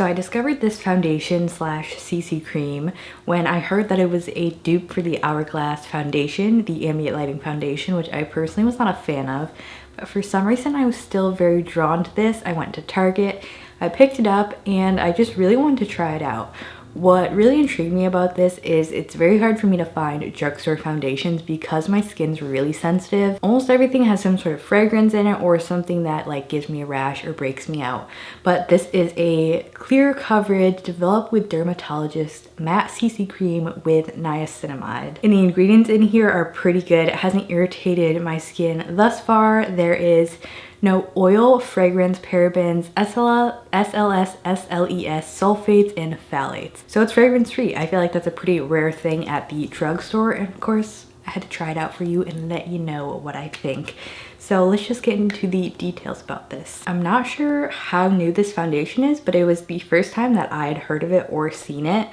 So I discovered this foundation slash CC cream when I heard that it was a dupe for the Hourglass foundation, the ambient lighting foundation, which I personally was not a fan of. But for some reason I was still very drawn to this. I went to Target, I picked it up, and I just really wanted to try it out. What really intrigued me about this is it's very hard for me to find drugstore foundations because my skin's really sensitive. Almost everything has some sort of fragrance in it or something that like gives me a rash or breaks me out. But this is a clear coverage developed with dermatologist matte CC cream with niacinamide. And the ingredients in here are pretty good. It hasn't irritated my skin thus far. There is no oil, fragrance, parabens, SLS, SLES, sulfates, and phthalates. So it's fragrance free. I feel like that's a pretty rare thing at the drugstore. And of course, I had to try it out for you and let you know what I think. So let's just get into the details about this. I'm not sure how new this foundation is, but it was the first time that I had heard of it or seen it.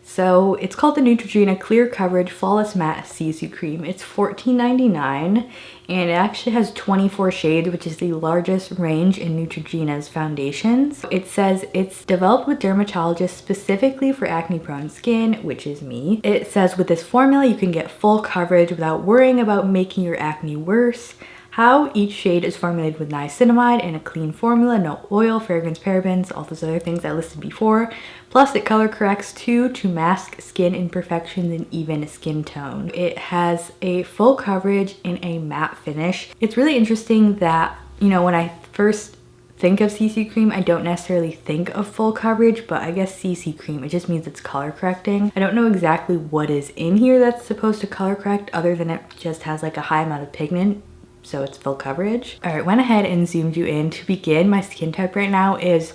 So it's called the Neutrogena Clear Coverage Flawless Matte CC Cream. It's $14.99 and it actually has 24 shades, which is the largest range in Neutrogena's foundations. It says it's developed with dermatologists specifically for acne prone skin, which is me. It says with this formula you can get full coverage without worrying about making your acne worse. How each shade is formulated with niacinamide and a clean formula, no oil, fragrance, parabens, all those other things I listed before. Plus it color corrects too to mask skin imperfections and even skin tone. It has a full coverage in a matte finish. It's really interesting that, you know, when I first think of CC cream, I don't necessarily think of full coverage, but I guess CC cream, it just means it's color correcting. I don't know exactly what is in here that's supposed to color correct other than it just has like a high amount of pigment. So it's full coverage. All right, went ahead and zoomed you in. To begin, my skin type right now is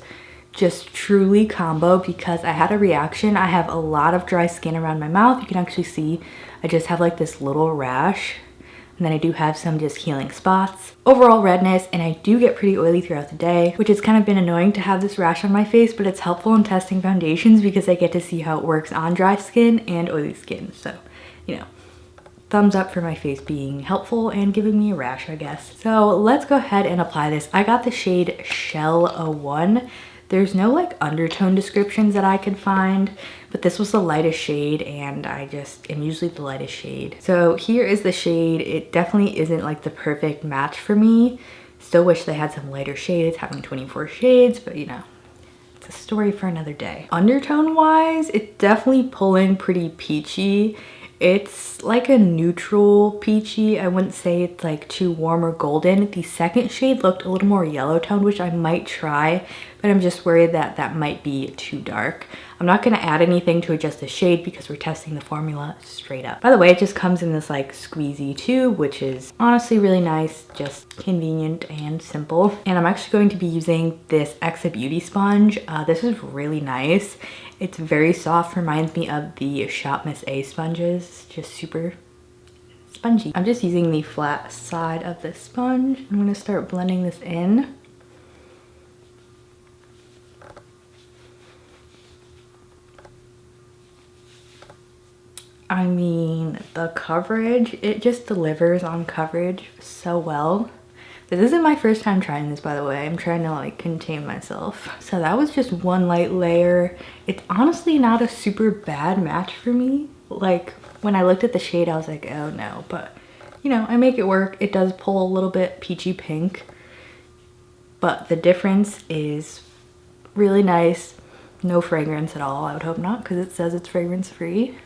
just truly combo because I had a reaction. I have a lot of dry skin around my mouth. You can actually see I just have like this little rash. And then I do have some just healing spots. Overall redness, and I do get pretty oily throughout the day, which has kind of been annoying to have this rash on my face, but it's helpful in testing foundations because I get to see how it works on dry skin and oily skin. So, you know. Thumbs up for my face being helpful and giving me a rash, I guess. So let's go ahead and apply this. I got the shade Shell 01. There's no like undertone descriptions that I could find, but this was the lightest shade and I just am usually the lightest shade. So here is the shade. It definitely isn't like the perfect match for me. Still wish they had some lighter shades, having 24 shades, but you know, it's a story for another day. Undertone wise, it's definitely pulling pretty peachy. It's like a neutral peachy. I wouldn't say it's like too warm or golden. The second shade looked a little more yellow toned, which I might try, but I'm just worried that that might be too dark. I'm not going to add anything to adjust the shade because we're testing the formula straight up. By the way, it just comes in this like squeezy tube, which is honestly really nice, just convenient and simple. And I'm actually going to be using this Exa Beauty sponge. This is really nice. It's very soft, reminds me of the Shop Miss A sponges, just super spongy. I'm just using the flat side of the sponge. I'm gonna start blending this in. I mean, the coverage, it just delivers on coverage so well. This isn't my first time trying this, by the way. I'm trying to like contain myself. So that was just one light layer. It's honestly not a super bad match for me. Like when I looked at the shade, I was like, oh no, but you know, I make it work. It does pull a little bit peachy pink, but the difference is really nice. No fragrance at all. I would hope not, because it says it's fragrance free.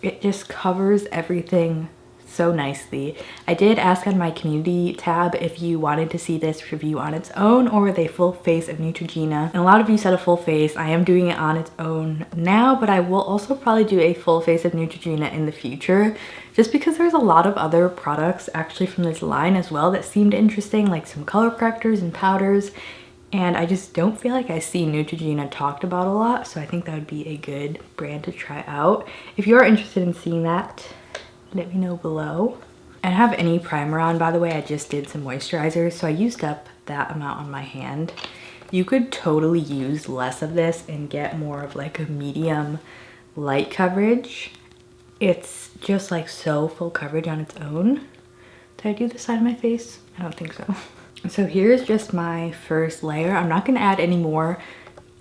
It just covers everything so nicely. I did ask on my community tab if you wanted to see this review on its own or with a full face of Neutrogena. And a lot of you said a full face. I am doing it on its own now, but I will also probably do a full face of Neutrogena in the future, just because there's a lot of other products actually from this line as well that seemed interesting, like some color correctors and powders. And I just don't feel like I see Neutrogena talked about a lot, so I think that would be a good brand to try out. If you are interested in seeing that, let me know below. I don't have any primer on, by the way. I just did some moisturizer, so I used up that amount on my hand. You could totally use less of this and get more of like a medium light coverage. It's just like so full coverage on its own. Did I do the side of my face? I don't think so. So here's just my first layer. I'm not gonna add any more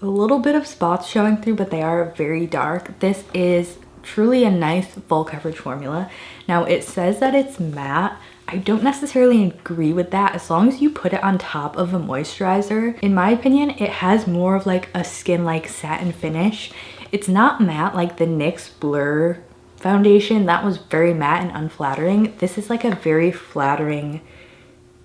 a little bit of spots showing through, but they are very dark. This is truly a nice full coverage formula. Now it says that it's matte. I don't necessarily agree with that as long as you put it on top of a moisturizer. In my opinion, it has more of like a skin-like satin finish. It's not matte like the NYX Blur foundation. That was very matte and unflattering. This is like a very flattering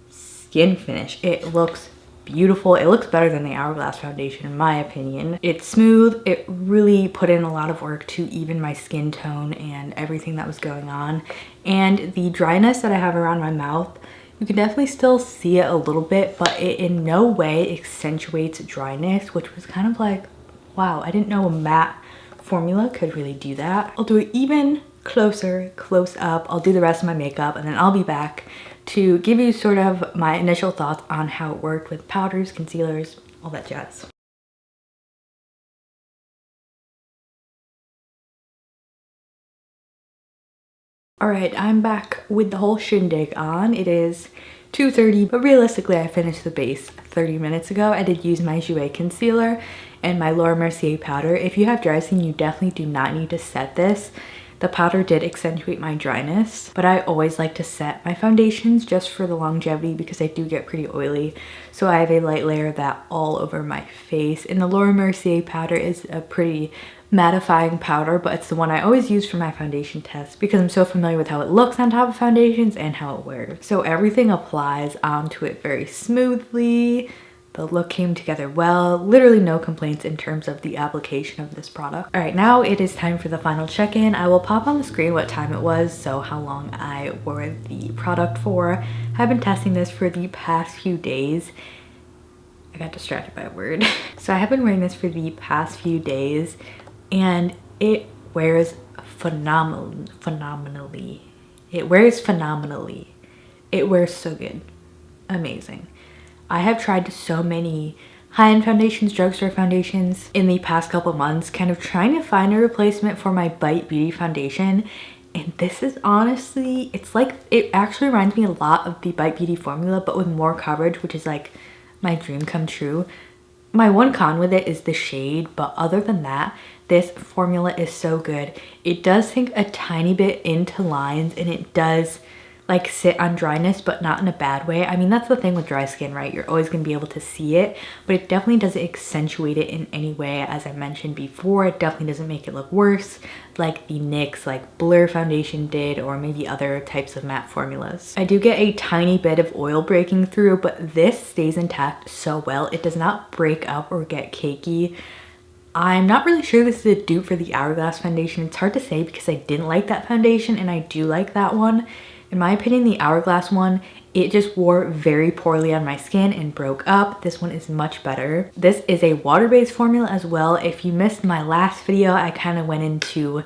skin finish. It looks beautiful. It looks better than the Hourglass foundation in my opinion. It's smooth. It really put in a lot of work to even my skin tone and everything that was going on. And the dryness that I have around my mouth, you can definitely still see it a little bit, but it in no way accentuates dryness, which was kind of like, wow, I didn't know a matte formula could really do that. I'll do it even closer, close up. I'll do the rest of my makeup and then I'll be back to give you sort of my initial thoughts on how it worked with powders, concealers, all that jazz. Alright, I'm back with the whole shindig on. It is 2:30, but realistically I finished the base 30 minutes ago. I did use my Jouer concealer and my Laura Mercier powder. If you have dry skin, you definitely do not need to set this. The powder did accentuate my dryness, but I always like to set my foundations just for the longevity because I do get pretty oily. So I have a light layer of that all over my face. And the Laura Mercier powder is a pretty mattifying powder, but it's the one I always use for my foundation test because I'm so familiar with how it looks on top of foundations and how it wears. So everything applies onto it very smoothly. The look came together well. Literally no complaints in terms of the application of this product. All right, now it is time for the final check-in. I will pop on the screen what time it was, so how long I wore the product for. I've been testing this for the past few days. I got distracted by a word. So I have been wearing this for the past few days and it wears phenomenally. It wears phenomenally. It wears so good. Amazing. I have tried so many high-end foundations, drugstore foundations in the past couple months, kind of trying to find a replacement for my Bite Beauty foundation. And this is honestly, it's like, it actually reminds me a lot of the Bite Beauty formula, but with more coverage, which is like my dream come true. My one con with it is the shade, but other than that, this formula is so good. It does sink a tiny bit into lines and it does like sit on dryness, but not in a bad way. I mean, that's the thing with dry skin, right? You're always gonna be able to see it, but it definitely doesn't accentuate it in any way. As I mentioned before, it definitely doesn't make it look worse like the NYX like Blur foundation did, or maybe other types of matte formulas. I do get a tiny bit of oil breaking through, but this stays intact so well. It does not break up or get cakey. I'm not really sure this is a dupe for the Hourglass foundation. It's hard to say because I didn't like that foundation and I do like that one. In my opinion, the Hourglass one, it just wore very poorly on my skin and broke up. This one is much better. This is a water-based formula as well. If you missed my last video, I kind of went into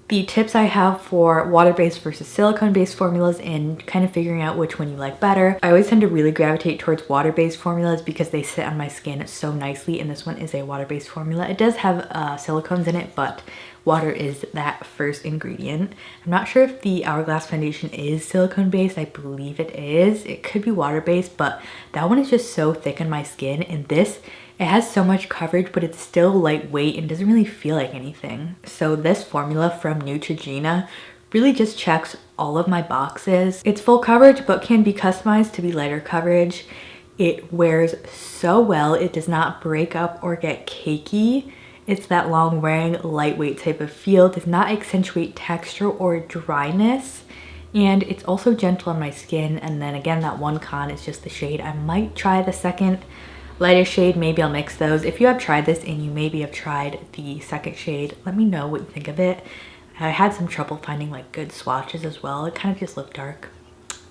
the tips I have for water-based versus silicone-based formulas and kind of figuring out which one you like better. I always tend to really gravitate towards water-based formulas because they sit on my skin so nicely, and this one is a water-based formula. It does have silicones in it, but water is that first ingredient. I'm not sure if the Hourglass foundation is silicone based. I believe it is. It could be water based, but that one is just so thick on my skin, and this, it has so much coverage, but it's still lightweight and doesn't really feel like anything. So this formula from Neutrogena really just checks all of my boxes. It's full coverage, but can be customized to be lighter coverage. It wears so well. It does not break up or get cakey. It's that long wearing, lightweight type of feel. It does not accentuate texture or dryness. And it's also gentle on my skin. And then again, that one con is just the shade. I might try the second lighter shade. Maybe I'll mix those. If you have tried this and you maybe have tried the second shade, let me know what you think of it. I had some trouble finding like good swatches as well. It kind of just looked dark.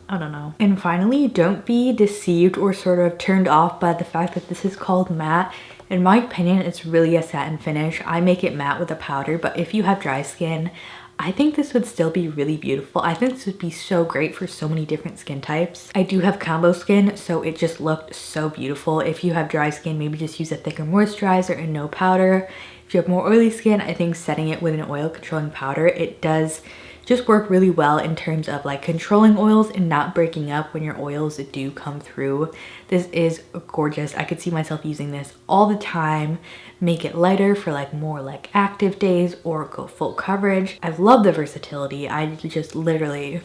I don't know. And finally, don't be deceived or sort of turned off by the fact that this is called matte. In my opinion, it's really a satin finish. I make it matte with a powder, but if you have dry skin, I think this would still be really beautiful. I think this would be so great for so many different skin types. I do have combo skin, so it just looked so beautiful. If you have dry skin, maybe just use a thicker moisturizer and no powder. If you have more oily skin, I think setting it with an oil controlling powder, it does just work really well in terms of like controlling oils and not breaking up when your oils do come through. This is gorgeous. I could see myself using this all the time. Make it lighter for like more like active days or go full coverage. I love the versatility. I just literally,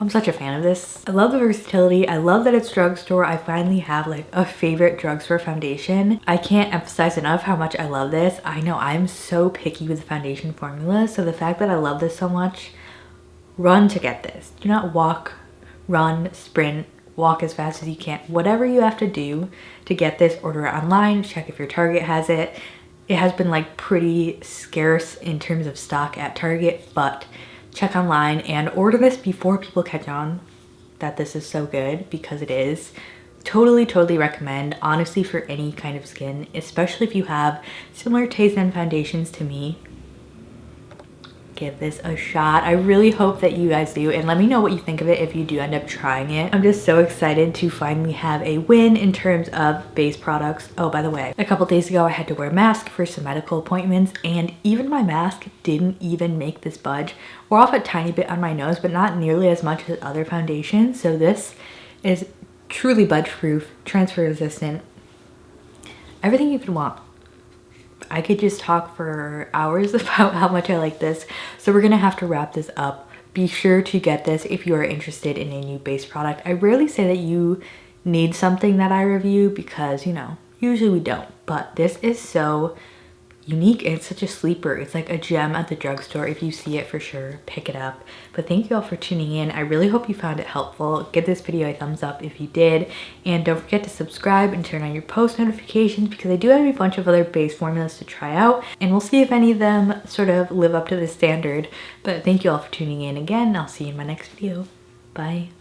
I'm such a fan of this. I love the versatility. I love that it's drugstore. I finally have like a favorite drugstore foundation. I can't emphasize enough how much I love this. I know I'm so picky with foundation formulas, so the fact that I love this so much, run to get this. Do not walk, run, sprint, walk as fast as you can. Whatever you have to do to get this, order it online, check if your Target has it. It has been like pretty scarce in terms of stock at Target, but check online and order this before people catch on that this is so good, because it is. Totally recommend, honestly, for any kind of skin, especially if you have similar taste and foundations to me. Give this a shot. I really hope that you guys do, and let me know what you think of it if you do end up trying it. I'm just so excited to finally have a win in terms of base products. Oh, by the way, a couple days ago I had to wear a mask for some medical appointments, and even my mask didn't even make this budge. We're off a tiny bit on my nose, but not nearly as much as other foundations. So this is truly budge proof, transfer resistant, everything you could want. I could just talk for hours about how much I like this. So we're gonna have to wrap this up. Be sure to get this if you are interested in a new base product. I rarely say that you need something that I review because, you know, usually we don't. But this is so unique and it's such a sleeper. It's like a gem at the drugstore. If you see it, for sure, pick it up. But thank you all for tuning in. I really hope you found it helpful. Give this video a thumbs up if you did, and don't forget to subscribe and turn on your post notifications, because I do have a bunch of other base formulas to try out, and we'll see if any of them sort of live up to the standard. But thank you all for tuning in again. I'll see you in my next video. Bye.